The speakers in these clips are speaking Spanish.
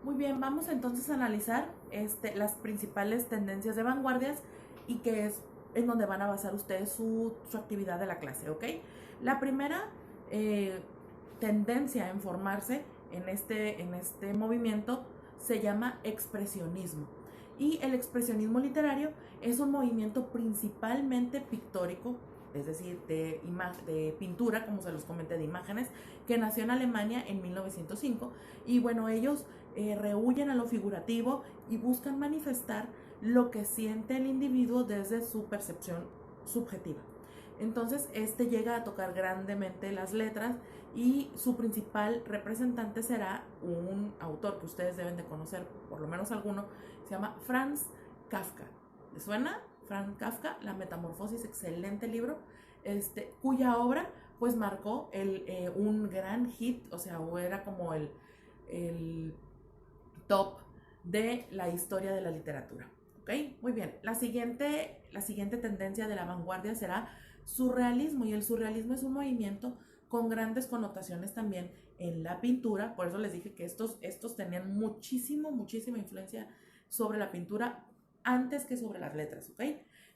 Muy bien, vamos entonces a analizar las principales tendencias de vanguardias y que es en donde van a basar ustedes su actividad de la clase, ¿ok? La primera eh, tendencia en formarse en este movimiento se llama expresionismo. Y el expresionismo literario es un movimiento principalmente pictórico, es decir, de pintura, como se los comenté, de imágenes, que nació en Alemania en 1905. Y bueno, ellos rehuyen a lo figurativo y buscan manifestar lo que siente el individuo desde su percepción subjetiva. Entonces, este llega a tocar grandemente las letras y su principal representante será un autor que ustedes deben de conocer, por lo menos alguno, se llama Franz Kafka. ¿Les suena? Franz Kafka, La Metamorfosis, excelente libro, cuya obra pues marcó un gran hit, o sea, era como el top de la historia de la literatura. ¿Ok? Muy bien. La siguiente tendencia de la vanguardia será surrealismo, y el surrealismo es un movimiento con grandes connotaciones también en la pintura. Por eso les dije que estos tenían muchísima influencia sobre la pintura antes que sobre las letras. ¿Ok?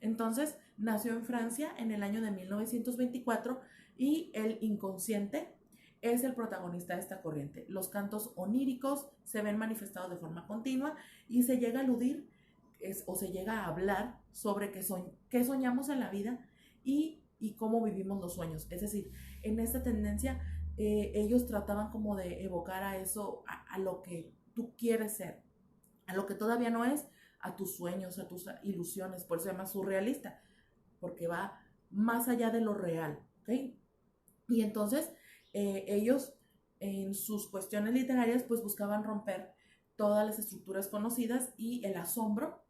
Entonces nació en Francia en el año de 1924 y el inconsciente es el protagonista de esta corriente. Los cantos oníricos se ven manifestados de forma continua y se llega a aludir o se llega a hablar sobre qué soñamos en la vida y cómo vivimos los sueños. Es decir, en esta tendencia ellos trataban como de evocar a eso, a lo que tú quieres ser, a lo que todavía no es, a tus sueños, a tus ilusiones. Por eso se llama surrealista, porque va más allá de lo real. ¿Ok? Y entonces ellos en sus cuestiones literarias pues buscaban romper todas las estructuras conocidas, y el asombro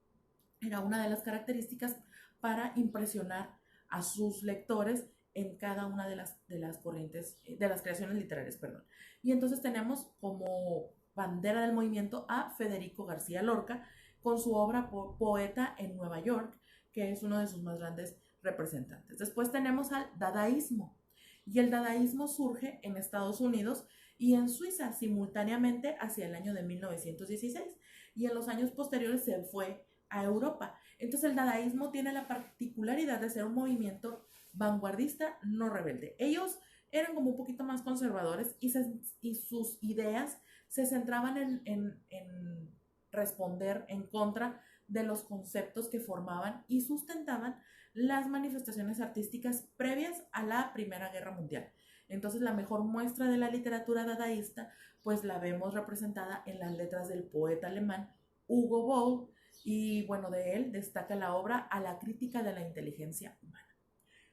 era una de las características para impresionar a sus lectores en cada una de las corrientes, de las creaciones literarias, perdón. Y entonces tenemos como bandera del movimiento a Federico García Lorca con su obra Poeta en Nueva York, que es uno de sus más grandes representantes. Después tenemos al dadaísmo, y el dadaísmo surge en Estados Unidos y en Suiza simultáneamente hacia el año de 1916, y en los años posteriores se fue a Europa. Entonces el dadaísmo tiene la particularidad de ser un movimiento vanguardista no rebelde. Ellos eran como un poquito más conservadores y sus ideas se centraban en responder en contra de los conceptos que formaban y sustentaban las manifestaciones artísticas previas a la Primera Guerra Mundial. Entonces la mejor muestra de la literatura dadaísta pues la vemos representada en las letras del poeta alemán Hugo Boll, y bueno, de él destaca la obra A la crítica de la inteligencia humana.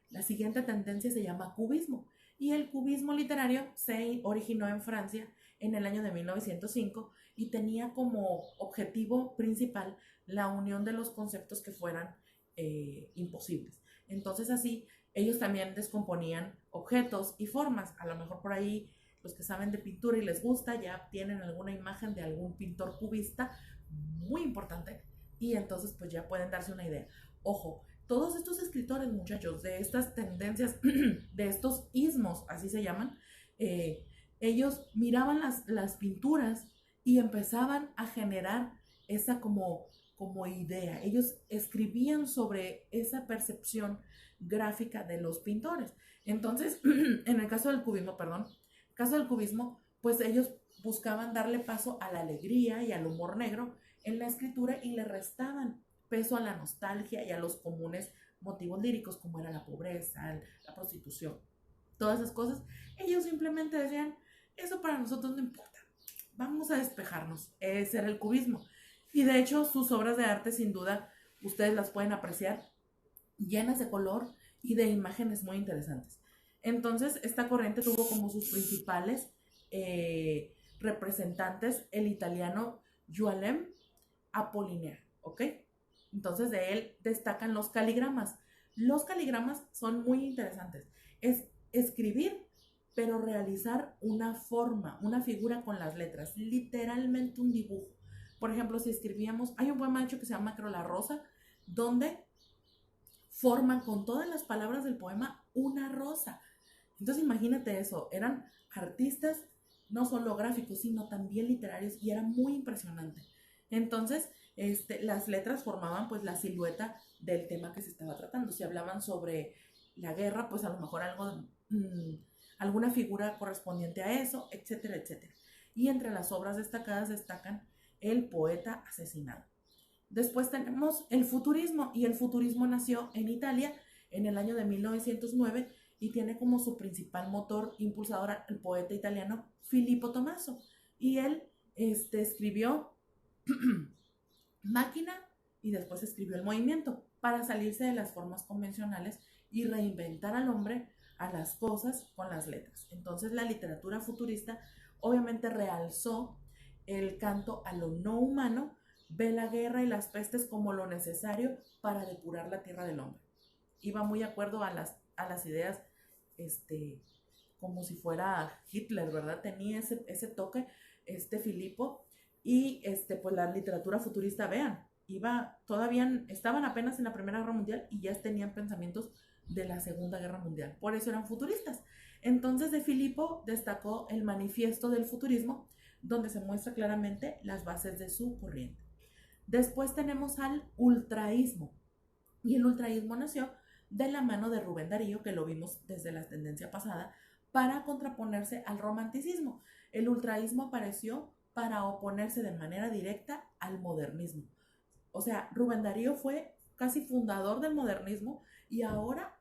La siguiente tendencia se llama cubismo, y el cubismo literario se originó en Francia en el año de 1905 y tenía como objetivo principal la unión de los conceptos que fueran imposibles. Entonces así ellos también descomponían objetos y formas. A lo mejor por ahí los que saben de pintura y les gusta ya tienen alguna imagen de algún pintor cubista muy importante, y entonces pues ya pueden darse una idea. Ojo, todos estos escritores, muchachos, de estas tendencias, de estos ismos, así se llaman, ellos miraban las pinturas y empezaban a generar esa como idea. Ellos escribían sobre esa percepción gráfica de los pintores. Entonces, en el caso del cubismo, perdón, caso del cubismo, pues ellos buscaban darle paso a la alegría y al humor negro en la escritura y le restaban peso a la nostalgia y a los comunes motivos líricos como era la pobreza, la prostitución, todas esas cosas. Ellos simplemente decían, eso para nosotros no importa, vamos a despejarnos. Ese era el cubismo. Y de hecho sus obras de arte sin duda ustedes las pueden apreciar llenas de color y de imágenes muy interesantes. Entonces esta corriente tuvo como sus principales representantes el italiano Joalem Apollinaire, ¿ok? Entonces de él destacan los caligramas. Los caligramas son muy interesantes. Es escribir, pero realizar una forma, una figura con las letras, literalmente un dibujo. Por ejemplo, si escribíamos, hay un poema hecho que se llama Creo la Rosa, donde forman con todas las palabras del poema una rosa. Entonces imagínate eso, eran artistas no solo gráficos, sino también literarios, y era muy impresionante. Entonces, las letras formaban pues la silueta del tema que se estaba tratando. Si hablaban sobre la guerra, pues a lo mejor algo, alguna figura correspondiente a eso, etcétera, etcétera. Y entre las obras destacadas destacan El poeta asesinado. Después tenemos el futurismo, y el futurismo nació en Italia en el año de 1909 y tiene como su principal motor impulsador el poeta italiano Filippo Tommaso. Y él escribió Máquina y después escribió El movimiento para salirse de las formas convencionales y reinventar al hombre, a las cosas con las letras. Entonces la literatura futurista obviamente realzó el canto a lo no humano, ve la guerra y las pestes como lo necesario para depurar la tierra del hombre. Iba muy de acuerdo a las ideas, como si fuera Hitler, ¿verdad? Tenía ese toque, Filippo, y pues la literatura futurista, vean, todavía estaban apenas en la Primera Guerra Mundial y ya tenían pensamientos de la Segunda Guerra Mundial, por eso eran futuristas. Entonces de Filippo destacó el Manifiesto del Futurismo, donde se muestra claramente las bases de su corriente. Después tenemos al ultraísmo, y el ultraísmo nació de la mano de Rubén Darío, que lo vimos desde la tendencia pasada, para contraponerse al romanticismo. El ultraísmo apareció para oponerse de manera directa al modernismo. O sea, Rubén Darío fue casi fundador del modernismo y ahora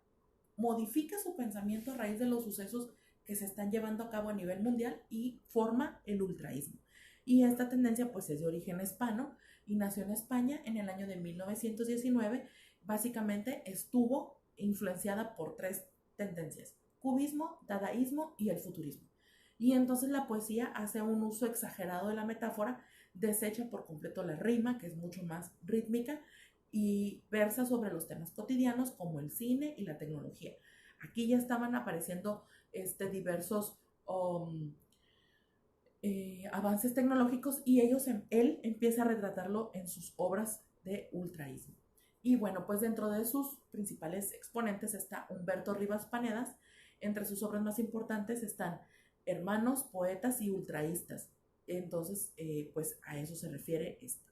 modifica su pensamiento a raíz de los sucesos que se están llevando a cabo a nivel mundial y forma el ultraísmo. Y esta tendencia pues es de origen hispano y nació en España en el año de 1919. Básicamente estuvo influenciada por tres tendencias: cubismo, dadaísmo y el futurismo. Y entonces la poesía hace un uso exagerado de la metáfora, desecha por completo la rima, que es mucho más rítmica, y versa sobre los temas cotidianos como el cine y la tecnología. Aquí ya estaban apareciendo diversos avances tecnológicos, y él empieza a retratarlo en sus obras de ultraísmo. Y bueno, pues dentro de sus principales exponentes está Humberto Rivas Panedas. Entre sus obras más importantes están Hermanos, Poetas y Ultraístas. Entonces, pues a eso se refiere esto.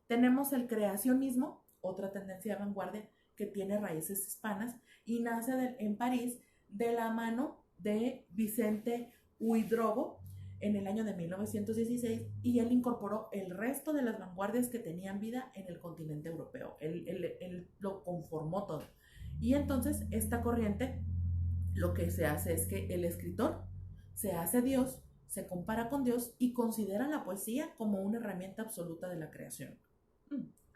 Tenemos el creacionismo, otra tendencia de vanguardia que tiene raíces hispanas y nace en París de la mano de Vicente Huidobro en el año de 1916, y él incorporó el resto de las vanguardias que tenían vida en el continente europeo. Él lo conformó todo. Y entonces esta corriente lo que se hace es que el escritor se hace Dios, se compara con Dios y considera la poesía como una herramienta absoluta de la creación.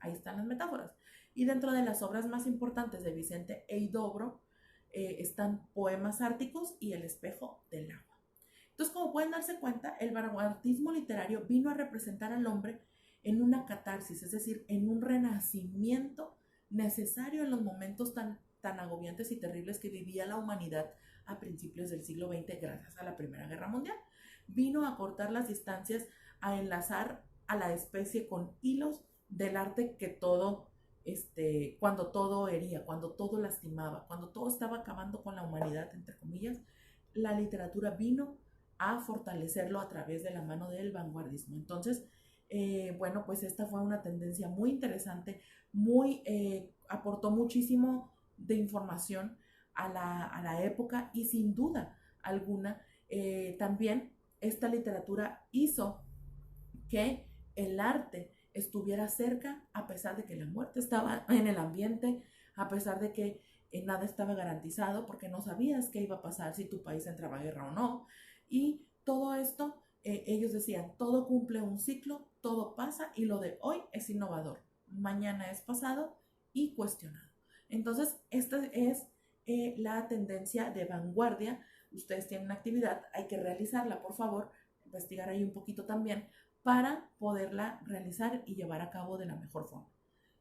Ahí están las metáforas. Y dentro de las obras más importantes de Vicente Huidobro están Poemas Árticos y El espejo del agua. Entonces, como pueden darse cuenta, el vanguardismo literario vino a representar al hombre en una catarsis, es decir, en un renacimiento necesario en los momentos tan agobiantes y terribles que vivía la humanidad a principios del siglo XX gracias a la Primera Guerra Mundial. Vino a cortar las distancias, a enlazar a la especie con hilos del arte que todo, cuando todo hería, cuando todo lastimaba, cuando todo estaba acabando con la humanidad, entre comillas, la literatura vino a fortalecerlo a través de la mano del vanguardismo. Entonces, bueno, pues esta fue una tendencia muy interesante, aportó muchísimo de información a la época, y sin duda alguna también esta literatura hizo que el arte estuviera cerca, a pesar de que la muerte estaba en el ambiente, a pesar de que nada estaba garantizado, porque no sabías qué iba a pasar si tu país entraba a guerra o no. Y todo esto, ellos decían, todo cumple un ciclo, todo pasa, y lo de hoy es innovador, mañana es pasado y cuestionado. Entonces, esta es la tendencia de vanguardia. Ustedes tienen una actividad, hay que realizarla, por favor, investigar ahí un poquito también para poderla realizar y llevar a cabo de la mejor forma.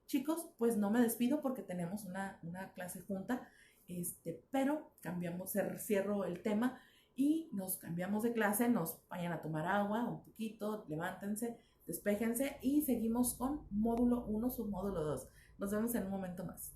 Chicos, pues no me despido porque tenemos una clase junta, pero cierro el tema y nos cambiamos de clase, nos vayan a tomar agua un poquito, levántense, despéjense y seguimos con módulo 1, submódulo 2. Nos vemos en un momento más.